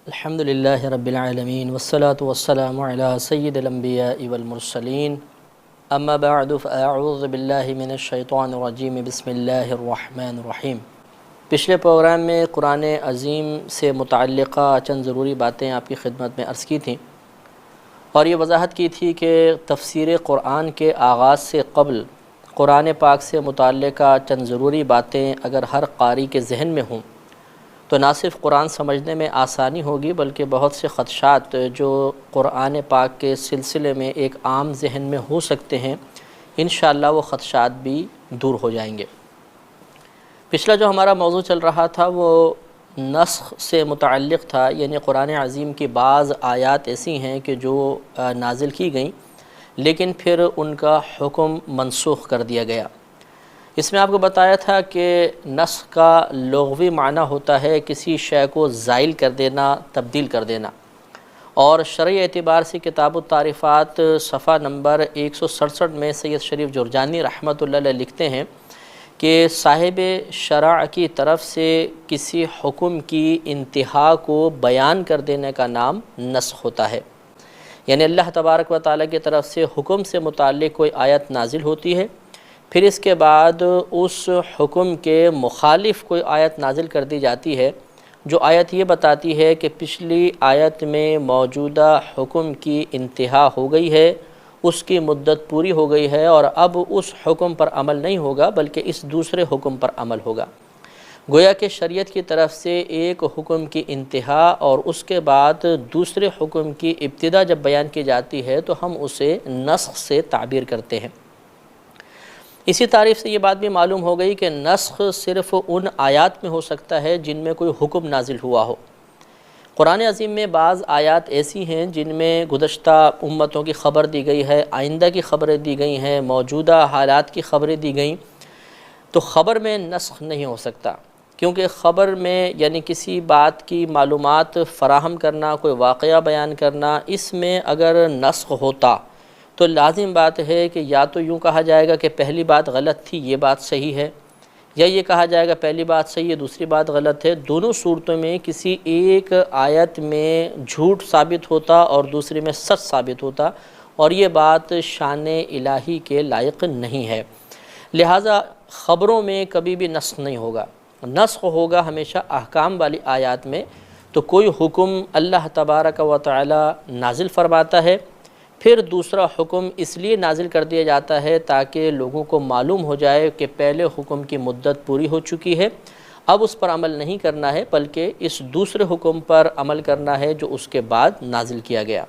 الحمد للہ رب العالمین والصلاة والسلام علی سید الانبیاء والمرسلین اما بعد فاعوذ باللہ من الشیطان الرجیم بسم اللہ الرحمن الرحیم۔ پچھلے پروگرام میں قرآن عظیم سے متعلقہ چند ضروری باتیں آپ کی خدمت میں عرض کی تھیں اور یہ وضاحت کی تھی کہ تفسیر قرآن کے آغاز سے قبل قرآن پاک سے متعلقہ چند ضروری باتیں اگر ہر قاری کے ذہن میں ہوں تو نہ صرف قرآن سمجھنے میں آسانی ہوگی بلکہ بہت سے خدشات جو قرآن پاک کے سلسلے میں ایک عام ذہن میں ہو سکتے ہیں انشاءاللہ وہ خدشات بھی دور ہو جائیں گے۔ پچھلا جو ہمارا موضوع چل رہا تھا وہ نسخ سے متعلق تھا، یعنی قرآن عظیم کی بعض آیات ایسی ہیں کہ جو نازل کی گئیں لیکن پھر ان کا حکم منسوخ کر دیا گیا۔ اس میں آپ کو بتایا تھا کہ نسخ کا لغوی معنی ہوتا ہے کسی شے کو زائل کر دینا، تبدیل کر دینا، اور شرعی اعتبار سے کتاب التعریفات صفحہ نمبر 167 میں سید شریف جرجانی رحمۃ اللہ علیہ لکھتے ہیں کہ صاحب شرع کی طرف سے کسی حکم کی انتہا کو بیان کر دینے کا نام نسخ ہوتا ہے، یعنی اللہ تبارک و تعالیٰ کی طرف سے حکم سے متعلق کوئی آیت نازل ہوتی ہے، پھر اس کے بعد اس حکم کے مخالف کوئی آیت نازل کر دی جاتی ہے جو آیت یہ بتاتی ہے کہ پچھلی آیت میں موجودہ حکم کی انتہا ہو گئی ہے، اس کی مدت پوری ہو گئی ہے اور اب اس حکم پر عمل نہیں ہوگا بلکہ اس دوسرے حکم پر عمل ہوگا۔ گویا کہ شریعت کی طرف سے ایک حکم کی انتہا اور اس کے بعد دوسرے حکم کی ابتدا جب بیان کی جاتی ہے تو ہم اسے نسخ سے تعبیر کرتے ہیں۔ اسی تعریف سے یہ بات بھی معلوم ہو گئی کہ نسخ صرف ان آیات میں ہو سکتا ہے جن میں کوئی حکم نازل ہوا ہو۔ قرآن عظیم میں بعض آیات ایسی ہیں جن میں گزشتہ امتوں کی خبر دی گئی ہے، آئندہ کی خبریں دی گئی ہیں، موجودہ حالات کی خبریں دی گئیں، تو خبر میں نسخ نہیں ہو سکتا، کیونکہ خبر میں یعنی کسی بات کی معلومات فراہم کرنا، کوئی واقعہ بیان کرنا، اس میں اگر نسخ ہوتا تو لازم بات ہے کہ یا تو یوں کہا جائے گا کہ پہلی بات غلط تھی یہ بات صحیح ہے، یا یہ کہا جائے گا پہلی بات صحیح ہے دوسری بات غلط ہے۔ دونوں صورتوں میں کسی ایک آیت میں جھوٹ ثابت ہوتا اور دوسری میں سچ ثابت ہوتا، اور یہ بات شان الہی کے لائق نہیں ہے۔ لہٰذا خبروں میں کبھی بھی نسخ نہیں ہوگا، نسخ ہوگا ہمیشہ احکام والی آیات میں۔ تو کوئی حکم اللہ تبارک و تعالی نازل فرماتا ہے، پھر دوسرا حکم اس لیے نازل کر دیا جاتا ہے تاکہ لوگوں کو معلوم ہو جائے کہ پہلے حکم کی مدت پوری ہو چکی ہے، اب اس پر عمل نہیں کرنا ہے بلکہ اس دوسرے حکم پر عمل کرنا ہے جو اس کے بعد نازل کیا گیا۔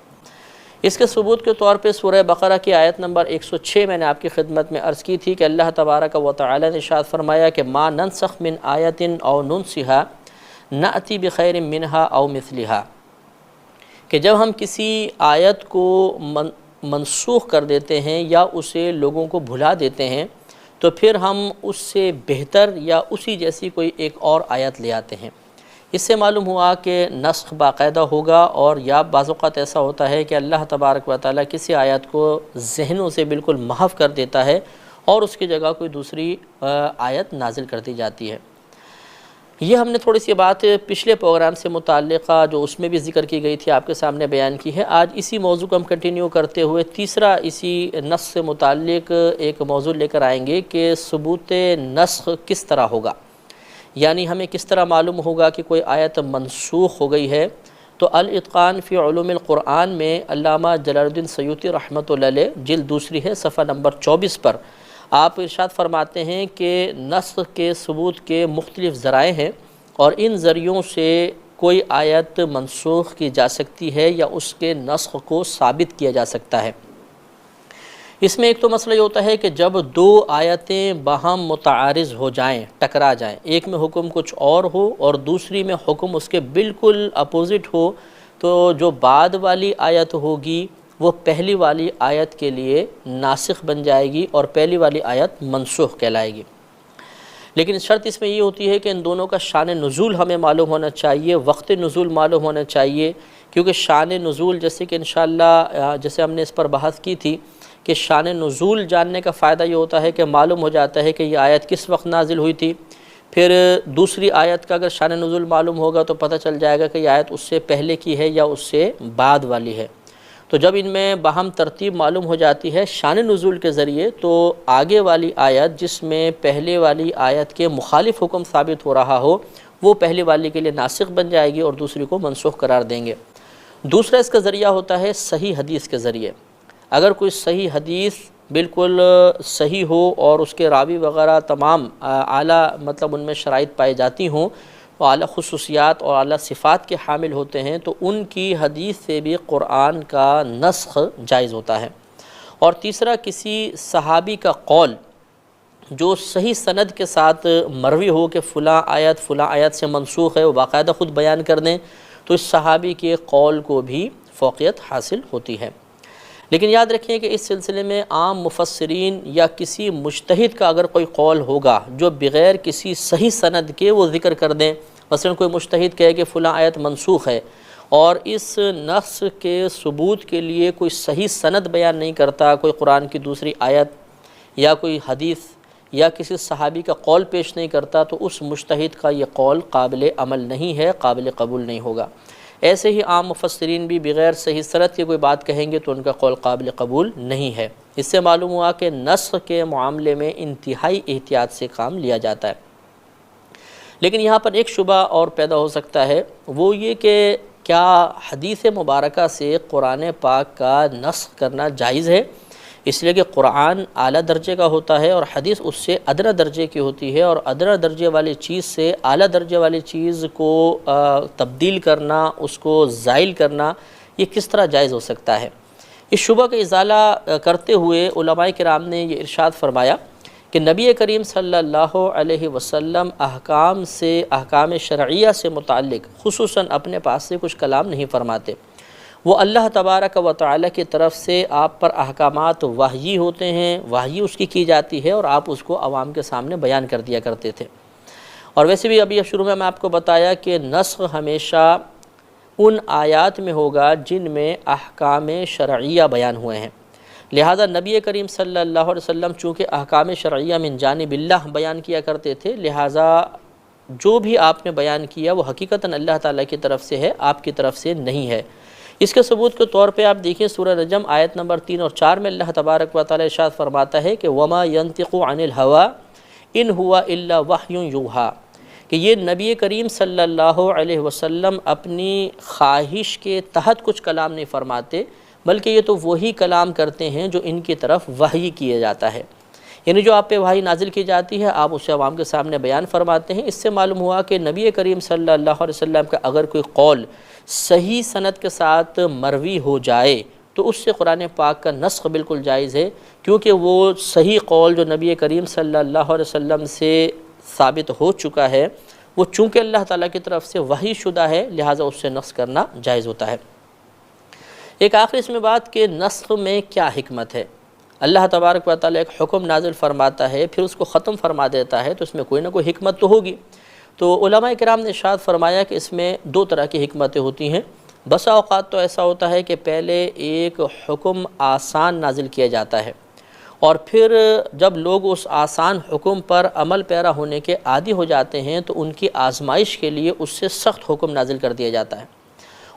اس کے ثبوت کے طور پہ سورہ بقرہ کی آیت نمبر 106 میں نے آپ کی خدمت میں عرض کی تھی کہ اللہ تبارک و تعالی نے ارشاد فرمایا کہ ما ننسخ من آیت او ننسها نأتی بخیر منہا او مثلہا، کہ جب ہم کسی آیت کو منسوخ کر دیتے ہیں یا اسے لوگوں کو بھلا دیتے ہیں تو پھر ہم اس سے بہتر یا اسی جیسی کوئی ایک اور آیت لے آتے ہیں۔ اس سے معلوم ہوا کہ نسخ باقاعدہ ہوگا، اور یا بعض اوقات ایسا ہوتا ہے کہ اللہ تبارک و تعالیٰ کسی آیت کو ذہنوں سے بالکل محو کر دیتا ہے اور اس کی جگہ کوئی دوسری آیت نازل کر دی جاتی ہے۔ یہ ہم نے تھوڑی سی بات پچھلے پروگرام سے متعلقہ جو اس میں بھی ذکر کی گئی تھی آپ کے سامنے بیان کی ہے۔ آج اسی موضوع کو ہم کنٹینیو کرتے ہوئے تیسرا اسی نسخ سے متعلق ایک موضوع لے کر آئیں گے کہ ثبوت نسخ کس طرح ہوگا، یعنی ہمیں کس طرح معلوم ہوگا کہ کوئی آیت منسوخ ہو گئی ہے۔ تو الاتقان فی علوم القرآن میں علامہ جلال الدین سیوطی رحمۃ اللہ علیہ جلد دوسری ہے صفحہ نمبر 24 پر آپ ارشاد فرماتے ہیں کہ نسخ کے ثبوت کے مختلف ذرائع ہیں اور ان ذریعوں سے کوئی آیت منسوخ کی جا سکتی ہے یا اس کے نسخ کو ثابت کیا جا سکتا ہے۔ اس میں ایک تو مسئلہ یہ ہوتا ہے کہ جب دو آیتیں باہم متعارض ہو جائیں، ٹکرا جائیں، ایک میں حکم کچھ اور ہو اور دوسری میں حکم اس کے بالکل اپوزٹ ہو، تو جو بعد والی آیت ہوگی وہ پہلی والی آیت کے لیے ناسخ بن جائے گی اور پہلی والی آیت منسوخ کہلائے گی۔ لیکن شرط اس میں یہ ہوتی ہے کہ ان دونوں کا شان نزول ہمیں معلوم ہونا چاہیے، وقت نزول معلوم ہونا چاہیے، کیونکہ شان نزول جیسے کہ انشاءاللہ جیسے ہم نے اس پر بحث کی تھی کہ شان نزول جاننے کا فائدہ یہ ہوتا ہے کہ معلوم ہو جاتا ہے کہ یہ آیت کس وقت نازل ہوئی تھی، پھر دوسری آیت کا اگر شان نزول معلوم ہوگا تو پتہ چل جائے گا کہ یہ آیت اس سے پہلے کی ہے یا اس سے بعد والی ہے۔ تو جب ان میں باہم ترتیب معلوم ہو جاتی ہے شان نزول کے ذریعے، تو آگے والی آیت جس میں پہلے والی آیت کے مخالف حکم ثابت ہو رہا ہو وہ پہلے والی کے لیے ناسخ بن جائے گی اور دوسری کو منسوخ قرار دیں گے۔ دوسرا اس کا ذریعہ ہوتا ہے صحیح حدیث کے ذریعے۔ اگر کوئی صحیح حدیث بالکل صحیح ہو اور اس کے راوی وغیرہ تمام اعلیٰ ان میں شرائط پائی جاتی ہوں، وہ اعلیٰ خصوصیات اور اعلیٰ صفات کے حامل ہوتے ہیں، تو ان کی حدیث سے بھی قرآن کا نسخ جائز ہوتا ہے۔ اور تیسرا کسی صحابی کا قول جو صحیح سند کے ساتھ مروی ہو کہ فلاں آیت سے منسوخ ہے، وہ باقاعدہ خود بیان کر دیں، تو اس صحابی کے قول کو بھی فوقیت حاصل ہوتی ہے۔ لیکن یاد رکھیں کہ اس سلسلے میں عام مفسرین یا کسی مجتہد کا اگر کوئی قول ہوگا جو بغیر کسی صحیح سند کے وہ ذکر کر دیں، مثلا کوئی مجتہد کہے کہ فلاں آیت منسوخ ہے اور اس نص کے ثبوت کے لیے کوئی صحیح سند بیان نہیں کرتا، کوئی قرآن کی دوسری آیت یا کوئی حدیث یا کسی صحابی کا قول پیش نہیں کرتا، تو اس مجتہد کا یہ قول قابل عمل نہیں ہے، قابل قبول نہیں ہوگا۔ ایسے ہی عام مفسرین بھی بغیر صحیح سند کی کوئی بات کہیں گے تو ان کا قول قابل قبول نہیں ہے۔ اس سے معلوم ہوا کہ نسخ کے معاملے میں انتہائی احتیاط سے کام لیا جاتا ہے۔ لیکن یہاں پر ایک شبہ اور پیدا ہو سکتا ہے، وہ یہ کہ کیا حدیث مبارکہ سے قرآن پاک کا نسخ کرنا جائز ہے؟ اس لیے کہ قرآن اعلیٰ درجے کا ہوتا ہے اور حدیث اس سے ادنیٰ درجے کی ہوتی ہے، اور ادنیٰ درجے والی چیز سے اعلیٰ درجے والی چیز کو تبدیل کرنا، اس کو زائل کرنا، یہ کس طرح جائز ہو سکتا ہے؟ اس شبہ کا ازالہ کرتے ہوئے علماء کرام نے یہ ارشاد فرمایا کہ نبی کریم صلی اللہ علیہ وسلم احکام شرعیہ سے متعلق خصوصاً اپنے پاس سے کچھ کلام نہیں فرماتے۔ وہ اللہ تبارک و تعالیٰ کی طرف سے آپ پر احکامات وحی ہوتے ہیں، وحی اس کی جاتی ہے اور آپ اس کو عوام کے سامنے بیان کر دیا کرتے تھے۔ اور ویسے بھی ابھی شروع میں آپ کو بتایا کہ نسخ ہمیشہ ان آیات میں ہوگا جن میں احکام شرعیہ بیان ہوئے ہیں، لہذا نبی کریم صلی اللہ علیہ وسلم چونکہ احکام شرعیہ من جانب اللہ بیان کیا کرتے تھے، لہذا جو بھی آپ نے بیان کیا وہ حقیقتاً اللہ تعالیٰ کی طرف سے ہے، آپ کی طرف سے نہیں ہے۔ اس کے ثبوت کے طور پہ آپ دیکھیں سورہ نجم آیت نمبر 3 اور 4 میں اللہ تبارک و تعالیٰ ارشاد فرماتا ہے کہ وَمَا يَنطِقُ عَنِ الْهَوَىٰ إِنْ هُوَ إِلَّا وَحْيٌ يُوحَىٰ، کہ یہ نبی کریم صلی اللہ علیہ وسلم اپنی خواہش کے تحت کچھ کلام نہیں فرماتے، بلکہ یہ تو وہی کلام کرتے ہیں جو ان کی طرف وحی کیا جاتا ہے، یعنی جو آپ پہ وحی نازل کی جاتی ہے آپ اسے عوام کے سامنے بیان فرماتے ہیں۔ اس سے معلوم ہوا کہ نبی کریم صلی اللہ علیہ وسلم کا اگر کوئی قول صحیح سند کے ساتھ مروی ہو جائے تو اس سے قرآن پاک کا نسخ بالکل جائز ہے، کیونکہ وہ صحیح قول جو نبی کریم صلی اللہ علیہ وسلم سے ثابت ہو چکا ہے، وہ چونکہ اللہ تعالیٰ کی طرف سے وحی شدہ ہے، لہٰذا اس سے نسخ کرنا جائز ہوتا ہے۔ ایک آخری اس میں بات کہ نسخ میں کیا حکمت ہے؟ اللہ تبارک و تعالیٰ ایک حکم نازل فرماتا ہے پھر اس کو ختم فرما دیتا ہے، تو اس میں کوئی نہ کوئی حکمت تو ہوگی۔ تو علماء کرام نے ارشاد فرمایا کہ اس میں دو طرح کی حکمتیں ہوتی ہیں۔ بسا اوقات تو ایسا ہوتا ہے کہ پہلے ایک حکم آسان نازل کیا جاتا ہے اور پھر جب لوگ اس آسان حکم پر عمل پیرا ہونے کے عادی ہو جاتے ہیں تو ان کی آزمائش کے لیے اس سے سخت حکم نازل کر دیا جاتا ہے۔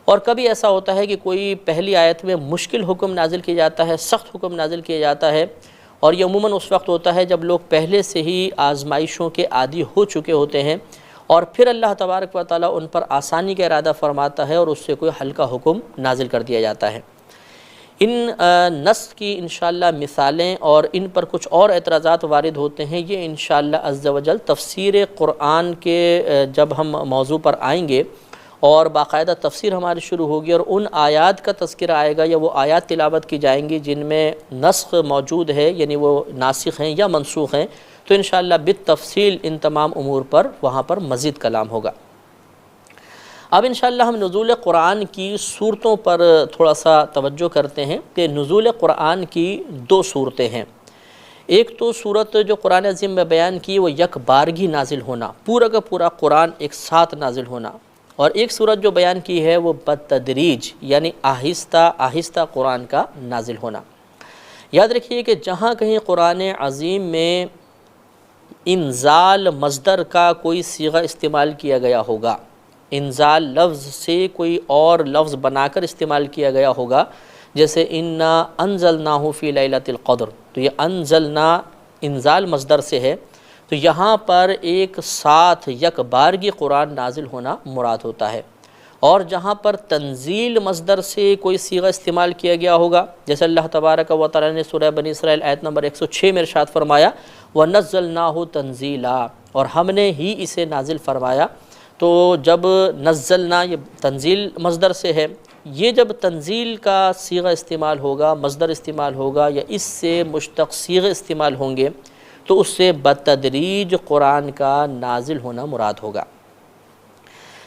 اور کبھی ایسا ہوتا ہے کہ کوئی پہلی آیت میں مشکل حکم نازل کیا جاتا ہے، سخت حکم نازل کیا جاتا ہے، اور یہ عموماً اس وقت ہوتا ہے جب لوگ پہلے سے ہی آزمائشوں کے عادی ہو چکے ہوتے ہیں، اور پھر اللہ تبارک و تعالیٰ ان پر آسانی کا ارادہ فرماتا ہے اور اس سے کوئی ہلکا حکم نازل کر دیا جاتا ہے۔ ان نسخ کی انشاءاللہ مثالیں اور ان پر کچھ اور اعتراضات وارد ہوتے ہیں، یہ انشاءاللہ عز و جل تفسیر قرآن کے جب ہم موضوع پر آئیں گے اور باقاعدہ تفسیر ہماری شروع ہوگی اور ان آیات کا تذکرہ آئے گا یا وہ آیات تلاوت کی جائیں گی جن میں نسخ موجود ہے، یعنی وہ ناسخ ہیں یا منسوخ ہیں، تو انشاءاللہ بالتفصیل ان تمام امور پر وہاں پر مزید کلام ہوگا۔ اب انشاءاللہ ہم نزول قرآن کی صورتوں پر تھوڑا سا توجہ کرتے ہیں کہ نزول قرآن کی دو صورتیں ہیں۔ ایک تو صورت جو قرآن عظیم میں بیان کی وہ یک بارگی نازل ہونا، پورا کا پورا قرآن ایک ساتھ نازل ہونا، اور ایک صورت جو بیان کی ہے وہ بتدریج یعنی آہستہ آہستہ قرآن کا نازل ہونا۔ یاد رکھیے کہ جہاں کہیں قرآن عظیم میں انزال مصدر کا کوئی صیغہ استعمال کیا گیا ہوگا، انزال لفظ سے کوئی اور لفظ بنا کر استعمال کیا گیا ہوگا، جیسے انا انزلناہ فی لیلۃ القدر، تو یہ انزلنا انزال مصدر سے ہے، تو یہاں پر ایک ساتھ یک بارگی قرآن نازل ہونا مراد ہوتا ہے۔ اور جہاں پر تنزیل مصدر سے کوئی صیغہ استعمال کیا گیا ہوگا، جیسے اللہ تبارک و تعالی نے سورہ بنی اسرائیل آیت نمبر 106 میں ارشاد فرمایا وَنَزَّلْنَاهُ تَنزِيلًا، اور ہم نے ہی اسے نازل فرمایا، تو جب نزلنا یہ تنزیل مصدر سے ہے، یہ جب تنزیل کا صیغہ استعمال ہوگا، مصدر استعمال ہوگا یا اس سے مشتق صیغے استعمال ہوں گے تو اس سے بتدریج قرآن کا نازل ہونا مراد ہوگا۔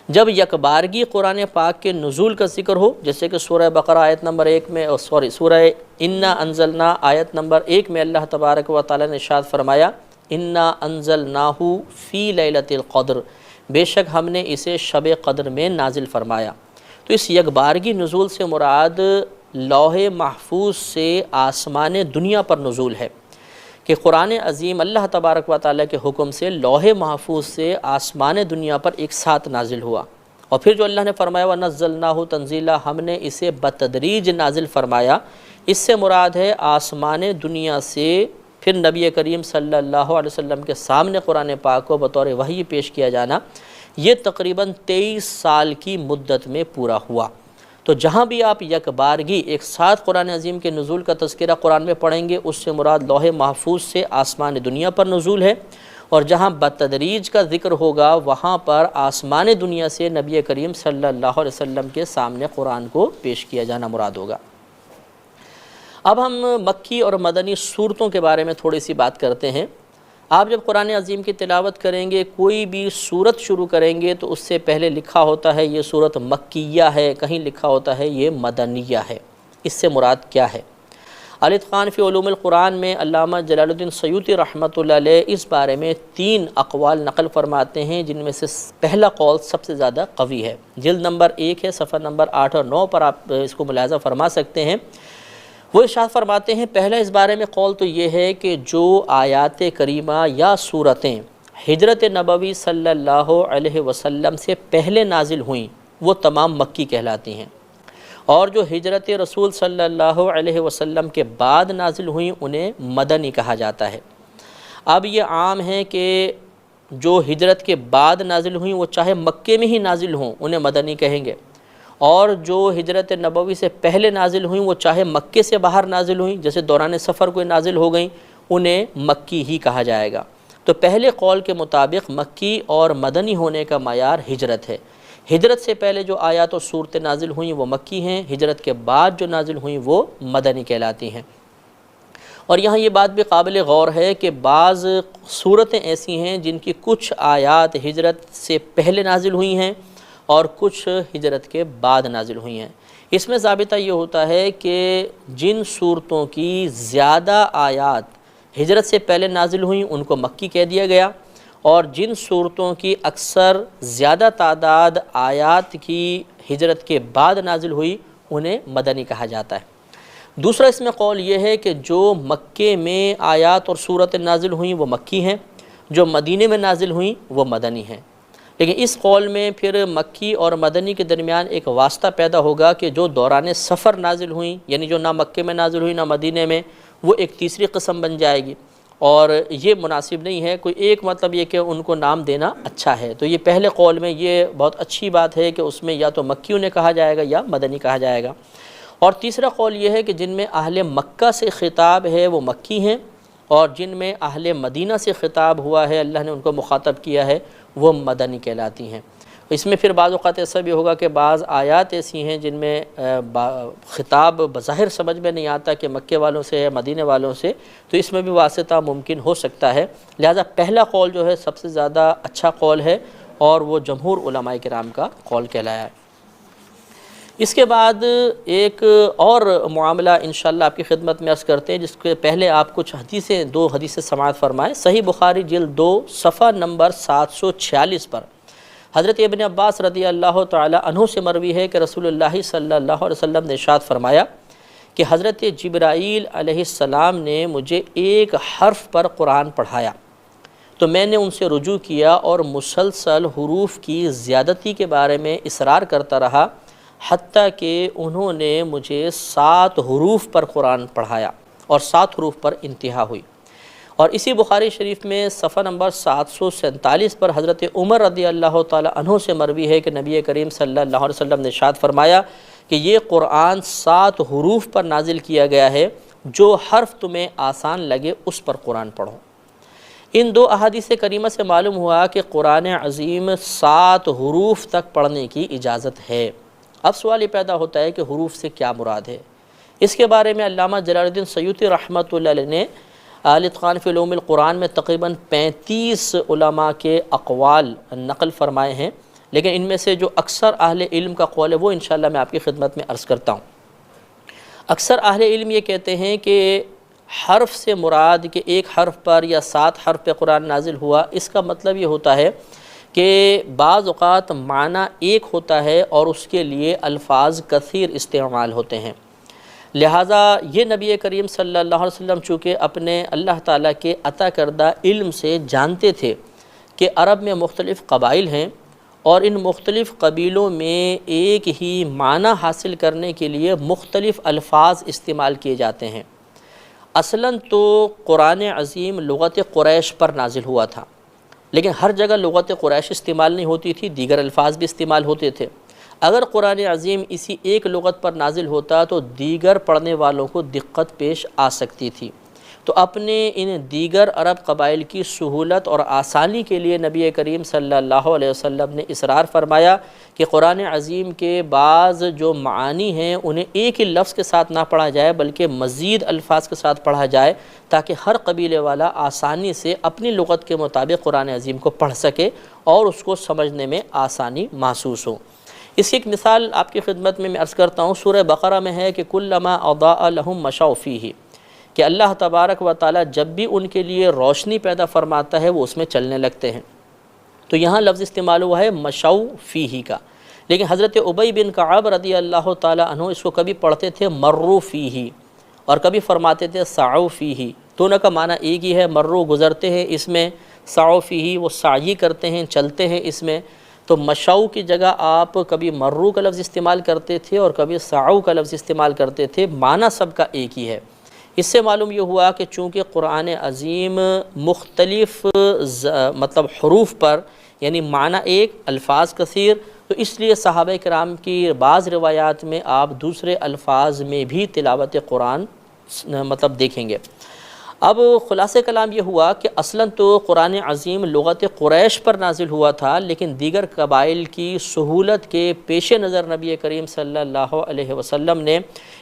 جب یکبارگی قرآن پاک کے نزول کا ذکر ہو، جیسے کہ سورہ بقرہ آیت نمبر 1 میں سورہ انا انزلنا آیت نمبر 1 میں اللہ تبارک و تعالی نے ارشاد فرمایا انا انزلناہ فی لیلۃ القدر، بے شک ہم نے اسے شب قدر میں نازل فرمایا۔ تو اس یکبارگی نزول سے مراد لوح محفوظ سے آسمان دنیا پر نزول ہے، کہ قرآن عظیم اللہ تبارک و تعالیٰ کے حکم سے لوح محفوظ سے آسمان دنیا پر ایک ساتھ نازل ہوا، اور پھر جو اللہ نے فرمایا وَنَزَّلْنَاهُ تَنزِيلًا، ہم نے اسے بتدریج نازل فرمایا، اس سے مراد ہے آسمان دنیا سے پھر نبی کریم صلی اللہ علیہ وسلم کے سامنے قرآن پاک کو بطور وحی پیش کیا جانا، یہ تقریباً 23 سال کی مدت میں پورا ہوا۔ تو جہاں بھی آپ یکبارگی ایک ساتھ قرآن عظیم کے نزول کا تذکرہ قرآن میں پڑھیں گے، اس سے مراد لوح محفوظ سے آسمان دنیا پر نزول ہے، اور جہاں بتدریج کا ذکر ہوگا وہاں پر آسمان دنیا سے نبی کریم صلی اللہ علیہ وسلم کے سامنے قرآن کو پیش کیا جانا مراد ہوگا۔ اب ہم مکی اور مدنی صورتوں کے بارے میں تھوڑی سی بات کرتے ہیں۔ آپ جب قرآن عظیم کی تلاوت کریں گے، کوئی بھی صورت شروع کریں گے تو اس سے پہلے لکھا ہوتا ہے یہ صورت مکیہ ہے، کہیں لکھا ہوتا ہے یہ مدنیہ ہے۔ اس سے مراد کیا ہے؟ الاتقان فی علوم القرآن میں علامہ جلال الدین سیوطی رحمۃ اللہ علیہ اس بارے میں 3 اقوال نقل فرماتے ہیں، جن میں سے پہلا قول سب سے زیادہ قوی ہے۔ جلد نمبر 1 ہے، صفحہ نمبر 8 اور 9 پر آپ اس کو ملاحظہ فرما سکتے ہیں۔ وہ ارشاد فرماتے ہیں پہلا اس بارے میں قول تو یہ ہے کہ جو آیات کریمہ یا صورتیں ہجرت نبوی صلی اللہ علیہ وسلم سے پہلے نازل ہوئیں وہ تمام مکی کہلاتی ہیں، اور جو ہجرت رسول صلی اللہ علیہ وسلم کے بعد نازل ہوئیں انہیں مدنی کہا جاتا ہے۔ اب یہ عام ہے کہ جو ہجرت کے بعد نازل ہوئیں وہ چاہے مکے میں ہی نازل ہوں انہیں مدنی کہیں گے، اور جو ہجرت نبوی سے پہلے نازل ہوئیں وہ چاہے مکے سے باہر نازل ہوئیں، جیسے دوران سفر کوئی نازل ہو گئیں، انہیں مکی ہی کہا جائے گا۔ تو پہلے قول کے مطابق مکی اور مدنی ہونے کا معیار ہجرت ہے۔ ہجرت سے پہلے جو آیات اور صورتیں نازل ہوئیں وہ مکی ہیں، ہجرت کے بعد جو نازل ہوئیں وہ مدنی کہلاتی ہیں۔ اور یہاں یہ بات بھی قابل غور ہے کہ بعض صورتیں ایسی ہیں جن کی کچھ آیات ہجرت سے پہلے نازل ہوئی ہیں اور کچھ ہجرت کے بعد نازل ہوئی ہیں۔ اس میں ضابطہ یہ ہوتا ہے کہ جن صورتوں کی زیادہ آیات ہجرت سے پہلے نازل ہوئیں ان کو مکی کہہ دیا گیا، اور جن صورتوں کی اکثر زیادہ تعداد آیات کی ہجرت کے بعد نازل ہوئی انہیں مدنی کہا جاتا ہے۔ دوسرا اس میں قول یہ ہے کہ جو مکے میں آیات اور صورتیں نازل ہوئیں وہ مکی ہیں، جو مدینے میں نازل ہوئیں وہ مدنی ہیں۔ لیکن اس قول میں پھر مکی اور مدنی کے درمیان ایک واسطہ پیدا ہوگا کہ جو دوران سفر نازل ہوئیں، یعنی جو نہ مکے میں نازل ہوئی نہ مدینے میں، وہ ایک تیسری قسم بن جائے گی، اور یہ مناسب نہیں ہے۔ کوئی ایک مطلب یہ کہ ان کو نام دینا اچھا ہے، تو یہ پہلے قول میں یہ بہت اچھی بات ہے کہ اس میں یا تو مکی انہیں کہا جائے گا یا مدنی کہا جائے گا۔ اور تیسرا قول یہ ہے کہ جن میں اہل مکہ سے خطاب ہے وہ مکی ہیں، اور جن میں اہل مدینہ سے خطاب ہوا ہے اللہ نے ان کو مخاطب کیا ہے وہ مدنی کہلاتی ہیں۔ اس میں پھر بعض اوقات ایسا بھی ہوگا کہ بعض آیات ایسی ہیں جن میں خطاب بظاہر سمجھ میں نہیں آتا کہ مکے والوں سے ہے مدینے والوں سے، تو اس میں بھی واسطہ ممکن ہو سکتا ہے۔ لہذا پہلا قول جو ہے سب سے زیادہ اچھا قول ہے، اور وہ جمہور علماء کرام کا قول کہلایا ہے۔ اس کے بعد ایک اور معاملہ انشاءاللہ آپ کی خدمت میں عرض کرتے ہیں، جس کے پہلے آپ کچھ حدیثیں 2 حدیثیں سماعت فرمائیں۔ صحیح بخاری جلد 2 صفحہ نمبر 746 پر حضرت ابن عباس رضی اللہ تعالی عنہ سے مروی ہے کہ رسول اللہ صلی اللہ علیہ وسلم نے ارشاد فرمایا کہ حضرت جبرائیل علیہ السلام نے مجھے ایک حرف پر قرآن پڑھایا، تو میں نے ان سے رجوع کیا اور مسلسل حروف کی زیادتی کے بارے میں اصرار کرتا رہا، حتیٰ کہ انہوں نے مجھے 7 حروف پر قرآن پڑھایا اور 7 حروف پر انتہا ہوئی۔ اور اسی بخاری شریف میں صفحہ نمبر 747 پر حضرت عمر رضی اللہ تعالی عنہ سے مروی ہے کہ نبی کریم صلی اللہ علیہ وسلم نے ارشاد فرمایا کہ یہ قرآن 7 حروف پر نازل کیا گیا ہے، جو حرف تمہیں آسان لگے اس پر قرآن پڑھو۔ ان 2 احادیث کریمہ سے معلوم ہوا کہ قرآن عظیم 7 حروف تک پڑھنے کی اجازت ہے۔ اب سوال یہ پیدا ہوتا ہے کہ حروف سے کیا مراد ہے؟ اس کے بارے میں علامہ جلال الدین سیوطی رحمۃ اللہ علیہ نے الاتقان فی علوم القرآن میں تقریباً 35 علماء کے اقوال نقل فرمائے ہیں، لیکن ان میں سے جو اکثر اہل علم کا قول ہے وہ انشاءاللہ میں آپ کی خدمت میں عرض کرتا ہوں۔ اکثر اہل علم یہ کہتے ہیں کہ حرف سے مراد کہ ایک حرف پر یا 7 حرف پہ قرآن نازل ہوا، اس کا مطلب یہ ہوتا ہے کہ بعض اوقات معنی ایک ہوتا ہے اور اس کے لیے الفاظ کثیر استعمال ہوتے ہیں، لہٰذا یہ نبی کریم صلی اللہ علیہ وسلم چونکہ اپنے اللہ تعالیٰ کے عطا کردہ علم سے جانتے تھے کہ عرب میں مختلف قبائل ہیں اور ان مختلف قبیلوں میں ایک ہی معنی حاصل کرنے کے لیے مختلف الفاظ استعمال کیے جاتے ہیں۔ اصلاً تو قرآن عظیم لغت قریش پر نازل ہوا تھا، لیکن ہر جگہ لغت قریش استعمال نہیں ہوتی تھی، دیگر الفاظ بھی استعمال ہوتے تھے۔ اگر قرآن عظیم اسی ایک لغت پر نازل ہوتا تو دیگر پڑھنے والوں کو دقت پیش آ سکتی تھی، تو اپنے ان دیگر عرب قبائل کی سہولت اور آسانی کے لیے نبی کریم صلی اللہ علیہ وسلم نے اصرار فرمایا کہ قرآن عظیم کے بعض جو معانی ہیں انہیں ایک ہی لفظ کے ساتھ نہ پڑھا جائے بلکہ مزید الفاظ کے ساتھ پڑھا جائے، تاکہ ہر قبیلے والا آسانی سے اپنی لغت کے مطابق قرآن عظیم کو پڑھ سکے اور اس کو سمجھنے میں آسانی محسوس ہو۔ اس کی ایک مثال آپ کی خدمت میں عرض کرتا ہوں، سورہ بقرہ میں ہے کہ کلما اضاء لهم مشوا فیہ، کہ اللہ تبارک و تعالی جب بھی ان کے لیے روشنی پیدا فرماتا ہے وہ اس میں چلنے لگتے ہیں۔ تو یہاں لفظ استعمال ہوا ہے مشوا فیہ کا، لیکن حضرت ابی بن کعب رضی اللہ تعالی عنہ اس کو کبھی پڑھتے تھے مروا فیہ اور کبھی فرماتے تھے سعوا فیہ، دونوں کا معنی ایک ہی ہے، مروا گزرتے ہیں اس میں، سعوا فیہ وہ سعی کرتے ہیں، چلتے ہیں اس میں۔ تو مشو کی جگہ آپ کبھی مرو کا لفظ استعمال کرتے تھے اور کبھی سعو کا لفظ استعمال کرتے تھے، معنی سب کا ایک ہی ہے۔ اس سے معلوم یہ ہوا کہ چونکہ قرآن عظیم مختلف مطلب حروف پر یعنی معنی ایک الفاظ کثیر، تو اس لیے صحابہ کرام کی بعض روایات میں آپ دوسرے الفاظ میں بھی تلاوت قرآن مطلب دیکھیں گے۔ اب خلاصہ کلام یہ ہوا کہ اصلاً تو قرآن عظیم لغت قریش پر نازل ہوا تھا، لیکن دیگر قبائل کی سہولت کے پیش نظر نبی کریم صلی اللہ علیہ وسلم نے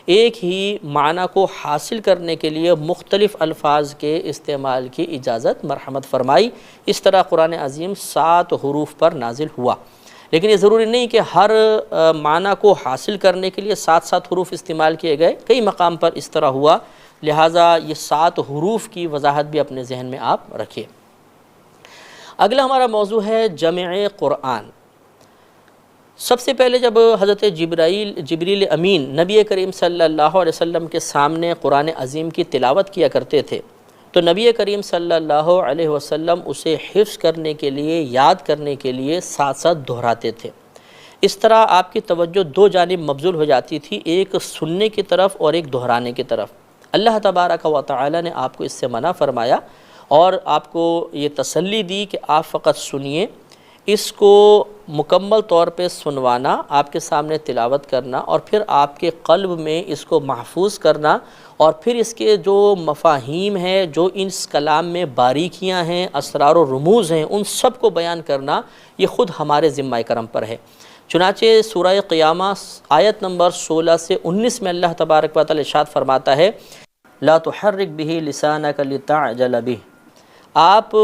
ایک ہی معنی کو حاصل کرنے کے لیے مختلف الفاظ کے استعمال کی اجازت مرحمت فرمائی۔ اس طرح قرآن عظیم 7 حروف پر نازل ہوا، لیکن یہ ضروری نہیں کہ ہر معنی کو حاصل کرنے کے لیے 7 حروف استعمال کیے گئے، کئی مقام پر اس طرح ہوا، لہٰذا یہ 7 حروف کی وضاحت بھی اپنے ذہن میں آپ رکھیں۔ اگلا ہمارا موضوع ہے جمع قرآن۔ سب سے پہلے جب حضرت جبریل امین نبی کریم صلی اللہ علیہ وسلم کے سامنے قرآن عظیم کی تلاوت کیا کرتے تھے تو نبی کریم صلی اللہ علیہ وسلم اسے حفظ کرنے کے لیے، یاد کرنے کے لیے ساتھ ساتھ دہراتے تھے۔ اس طرح آپ کی توجہ 2 جانب مبذول ہو جاتی تھی، ایک سننے کی طرف اور ایک دہرانے کی طرف۔ اللہ تبارک و تعالی نے آپ کو اس سے منع فرمایا اور آپ کو یہ تسلی دی کہ آپ فقط سنیے، اس کو مکمل طور پہ سنوانا، آپ کے سامنے تلاوت کرنا اور پھر آپ کے قلب میں اس کو محفوظ کرنا، اور پھر اس کے جو مفاہیم ہیں، جو اس کلام میں باریکیاں ہیں، اسرار و رموز ہیں، ان سب کو بیان کرنا یہ خود ہمارے ذمہ کرم پر ہے۔ چنانچہ سورہ قیامہ آیت نمبر 16 سے 19 میں اللہ تبارک و تعالی ارشاد فرماتا ہے لا تحرک به لسانک لتعجل به، آپ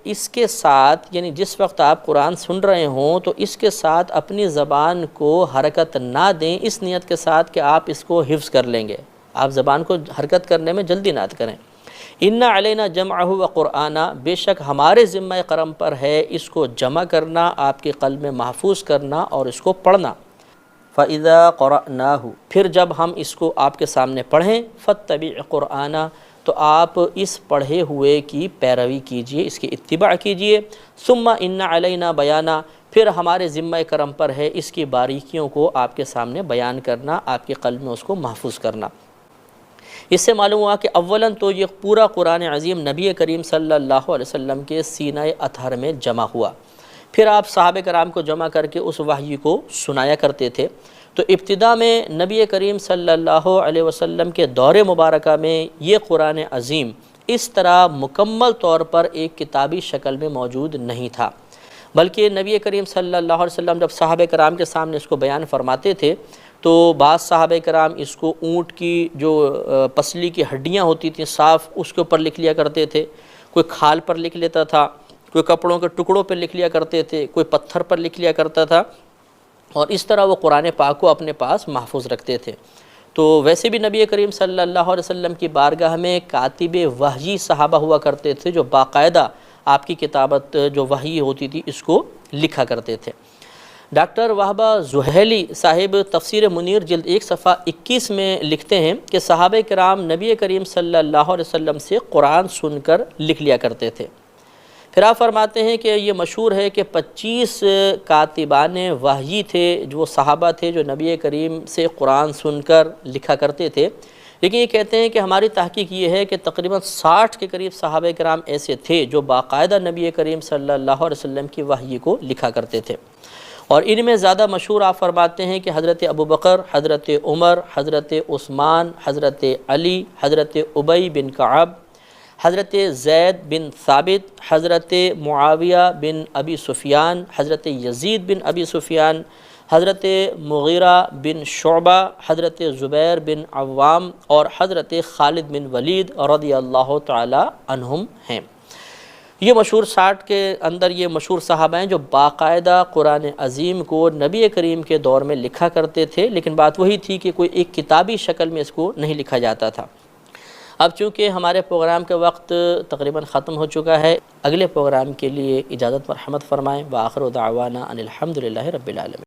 اس کے ساتھ یعنی جس وقت آپ قرآن سن رہے ہوں تو اس کے ساتھ اپنی زبان کو حرکت نہ دیں، اس نیت کے ساتھ کہ آپ اس کو حفظ کر لیں گے، آپ زبان کو حرکت کرنے میں جلدی نہ کریں۔ ان علینا جمعہ و قرآنہ، بے شک ہمارے ذمہ کرم پر ہے اس کو جمع کرنا، آپ کے قلب میں محفوظ کرنا اور اس کو پڑھنا۔ فَإِذَا قَرَأْنَاهُ، پھر جب ہم اس کو آپ کے سامنے پڑھیں، فَاتَّبِعْ قُرْآنَ، تو تو آپ اس پڑھے ہوئے کی پیروی کیجئے، اس کی اتباع کیجئے۔ ثم ان علینا بیانا، پھر ہمارے ذمہ کرم پر ہے اس کی باریکیوں کو آپ کے سامنے بیان کرنا، آپ کے قلب میں اس کو محفوظ کرنا۔ اس سے معلوم ہوا کہ اولاً تو یہ پورا قرآن عظیم نبی کریم صلی اللہ علیہ وسلم کے سینہ اطہر میں جمع ہوا، پھر آپ صحابہ کرام کو جمع کر کے اس وحی کو سنایا کرتے تھے۔ تو ابتدا میں نبی کریم صلی اللہ علیہ وسلم کے دور مبارکہ میں یہ قرآن عظیم اس طرح مکمل طور پر ایک کتابی شکل میں موجود نہیں تھا، بلکہ نبی کریم صلی اللہ علیہ وسلم جب صحابہ کرام کے سامنے اس کو بیان فرماتے تھے تو بعض صحابہ کرام اس کو اونٹ کی جو پسلی کی ہڈیاں ہوتی تھیں صاف، اس کے اوپر لکھ لیا کرتے تھے، کوئی کھال پر لکھ لیتا تھا، کوئی کپڑوں کے ٹکڑوں پر لکھ لیا کرتے تھے، کوئی پتھر پر لکھ لیا کرتا تھا، اور اس طرح وہ قرآن پاک کو اپنے پاس محفوظ رکھتے تھے۔ تو ویسے بھی نبی کریم صلی اللہ علیہ وسلم کی بارگاہ میں کاتب وحی صحابہ ہوا کرتے تھے جو باقاعدہ آپ کی کتابت جو وحی ہوتی تھی اس کو لکھا کرتے تھے۔ ڈاکٹر وہبہ زحیلی صاحب تفسیر منیر جلد 1 صفحہ 21 میں لکھتے ہیں کہ صحابہ کرام نبی کریم صلی اللہ علیہ وسلم سے قرآن سن کر لکھ لیا کرتے تھے۔ پھر آپ فرماتے ہیں کہ یہ مشہور ہے کہ 25 کاتبان وحی تھے جو صحابہ تھے جو نبی کریم سے قرآن سن کر لکھا کرتے تھے، لیکن یہ کہتے ہیں کہ ہماری تحقیق یہ ہے کہ تقریباً 60 کے قریب صحابہ کرام ایسے تھے جو باقاعدہ نبی کریم صلی اللہ علیہ وسلم کی وحی کو لکھا کرتے تھے، اور ان میں زیادہ مشہور آپ فرماتے ہیں کہ حضرت ابوبکر، حضرت عمر، حضرت عثمان، حضرت علی، حضرت ابی بن کعب، حضرت زید بن ثابت، حضرت معاویہ بن ابی سفیان، حضرت یزید بن ابی سفیان، حضرت مغیرہ بن شعبہ، حضرت زبیر بن عوام اور حضرت خالد بن ولید رضی اللہ تعالی عنہم ہیں۔ یہ مشہور 60 کے اندر یہ مشہور صحابہ ہیں جو باقاعدہ قرآن عظیم کو نبی کریم کے دور میں لکھا کرتے تھے، لیکن بات وہی تھی کہ کوئی ایک کتابی شکل میں اس کو نہیں لکھا جاتا تھا۔ اب چونکہ ہمارے پروگرام کا وقت تقریباً ختم ہو چکا ہے، اگلے پروگرام کے لیے اجازت مرحمت فرمائیں۔ وآخر دعوانا ان الحمدللہ رب العالمین۔